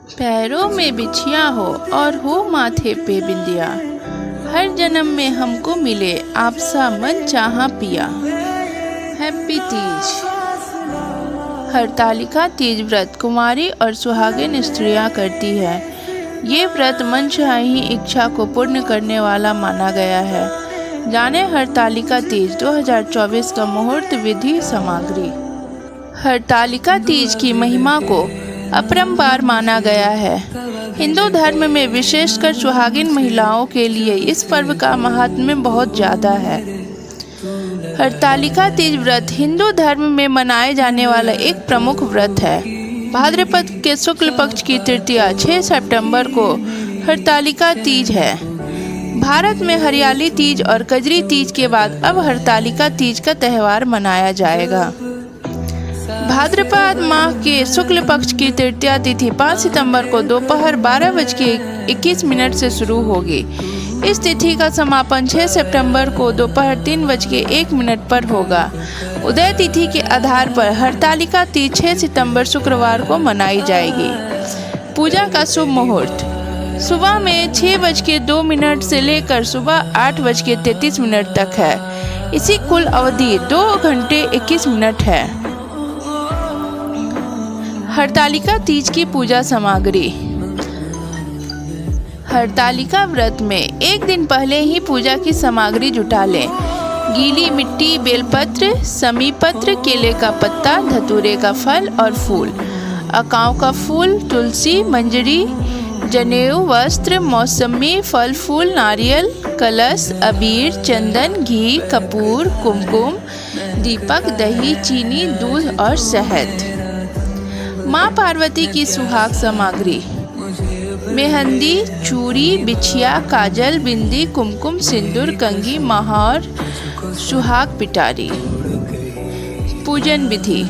पैरों में बिछिया हो और हो माथे पे बिंदिया, हर जन्म में हमको मिले आपसा मन चाहा पिया। हैप्पी तीज। हरतालिका तीज व्रत कुमारी और सुहागिन स्त्रियां करती है। ये व्रत मनचाही इच्छा को पूर्ण करने वाला माना गया है। जाने हरतालिका तीज 2024 का मुहूर्त विधि सामग्री। हरतालिका तीज की महिमा को अपरंपार माना गया है। हिंदू धर्म में विशेषकर सुहागिन महिलाओं के लिए इस पर्व का महात्म्य बहुत ज़्यादा है। हरतालिका तीज व्रत हिंदू धर्म में मनाए जाने वाला एक प्रमुख व्रत है। भाद्रपद के शुक्ल पक्ष की तृतीया 6 सितंबर को हरतालिका तीज है। भारत में हरियाली तीज और कजरी तीज के बाद अब हरतालिका तीज का त्यौहार मनाया जाएगा। भाद्रपद माह के शुक्ल पक्ष की तृतीया तिथि 5 सितंबर को दोपहर 12:21 से शुरू होगी। इस तिथि का समापन 6 सितंबर को दोपहर 3:01 पर होगा। उदय तिथि के आधार पर हरतालिका तीज 6 सितंबर शुक्रवार को मनाई जाएगी। पूजा का शुभ मुहूर्त सुबह में 6:02 से लेकर सुबह 8:33 तक है। इसी कुल अवधि 2 घंटे 21 मिनट है। हरतालिका तीज की पूजा सामग्री। हरतालिका व्रत में एक दिन पहले ही पूजा की सामग्री जुटा लें। गीली मिट्टी, बेलपत्र, समीपत्र, केले का पत्ता, धतूरे का फल और फूल, अकाव का फूल, तुलसी, मंजरी, जनेऊ, वस्त्र, मौसमी, फल फूल, नारियल, कलश, अबीर, चंदन, घी, कपूर, कुमकुम, दीपक, दही, चीनी, दूध और शहद। माँ पार्वती की सुहाग सामग्री। मेहंदी, चूड़ी, बिछिया, काजल, बिंदी, कुमकुम, सिंदूर, कंघी, महावर, सुहाग पिटारी। पूजन विधि।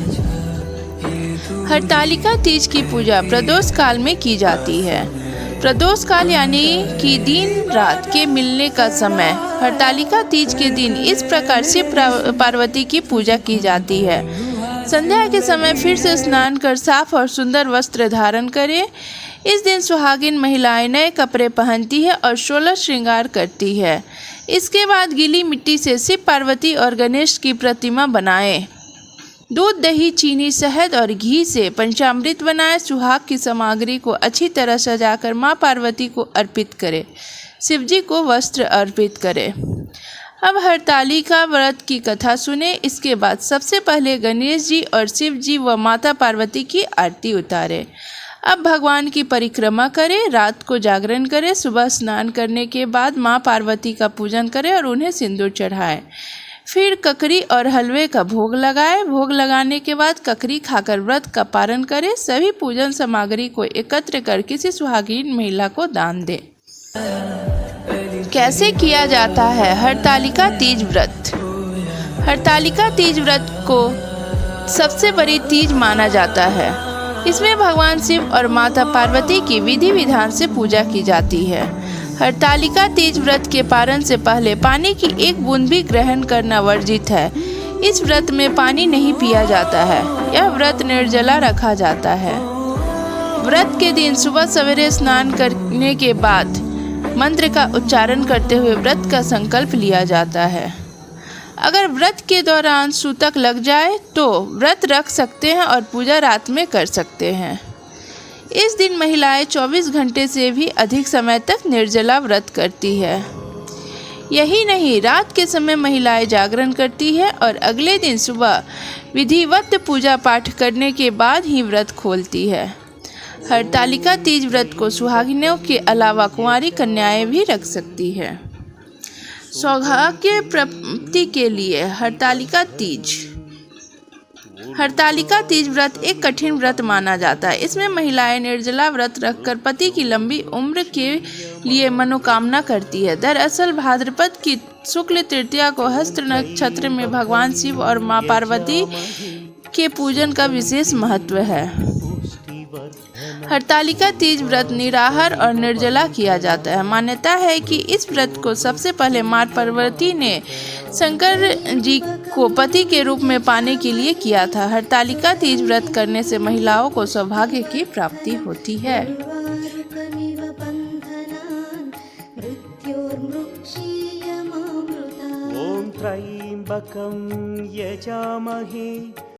हरतालिका तीज की पूजा प्रदोष काल में की जाती है। प्रदोष काल यानी कि दिन रात के मिलने का समय। हरतालिका तीज के दिन इस प्रकार से पार्वती की पूजा की जाती है। संध्या के समय फिर से स्नान कर साफ और सुंदर वस्त्र धारण करें। इस दिन सुहागिन महिलाएं नए कपड़े पहनती है और 16 श्रृंगार करती है। इसके बाद गीली मिट्टी से शिव, पार्वती और गणेश की प्रतिमा बनाएं। दूध, दही, चीनी, शहद और घी से पंचामृत बनाएं। सुहाग की सामग्री को अच्छी तरह सजाकर माँ पार्वती को अर्पित करें। शिवजी को वस्त्र अर्पित करें। अब हरतालिका व्रत की कथा सुने। इसके बाद सबसे पहले गणेश जी और शिव जी व माता पार्वती की आरती उतारें। अब भगवान की परिक्रमा करें, रात को जागरण करें, सुबह स्नान करने के बाद माँ पार्वती का पूजन करें और उन्हें सिंदूर चढ़ाएं। फिर ककरी और हलवे का भोग लगाएं। भोग लगाने के बाद ककरी खाकर व्रत का पारण करें। सभी पूजन सामग्री को एकत्र कर किसी सुहागिन महिला को दान दें। कैसे किया जाता है हरतालिका तीज व्रत? हरतालिका तीज व्रत को सबसे बड़ी तीज माना जाता है। इसमें भगवान शिव और माता पार्वती की विधि विधान से पूजा की जाती है। हरतालिका तीज व्रत के पारण से पहले पानी की एक बूंद भी ग्रहण करना वर्जित है। इस व्रत में पानी नहीं पिया जाता है। यह व्रत निर्जला रखा जाता है। व्रत के दिन सुबह सवेरे स्नान करने के बाद मंत्र का उच्चारण करते हुए व्रत का संकल्प लिया जाता है। अगर व्रत के दौरान सूतक लग जाए तो व्रत रख सकते हैं और पूजा रात में कर सकते हैं। इस दिन महिलाएं 24 घंटे से भी अधिक समय तक निर्जला व्रत करती है। यही नहीं, रात के समय महिलाएं जागरण करती है और अगले दिन सुबह विधिवत पूजा पाठ करने के बाद ही व्रत खोलती है। हरतालिका तीज व्रत को सुहागिनों के अलावा कुंवारी कन्याएं भी रख सकती है। सौभाग्य प्राप्ति के लिए हरतालिका तीज। हरतालिका तीज व्रत एक कठिन व्रत माना जाता है। इसमें महिलाएं निर्जला व्रत रखकर पति की लंबी उम्र के लिए मनोकामना करती है। दरअसल भाद्रपद की शुक्ल तृतीया को हस्त नक्षत्र में भगवान शिव और मां पार्वती के पूजन का विशेष महत्व है। हरतालिका तीज व्रत निराहार और निर्जला किया जाता है। मान्यता है कि इस व्रत को सबसे पहले माँ पार्वती ने शंकर जी को पति के रूप में पाने के लिए किया था। हरतालिका तीज व्रत करने से महिलाओं को सौभाग्य की प्राप्ति होती है। ॐ त्र्यम्बकं यजामहे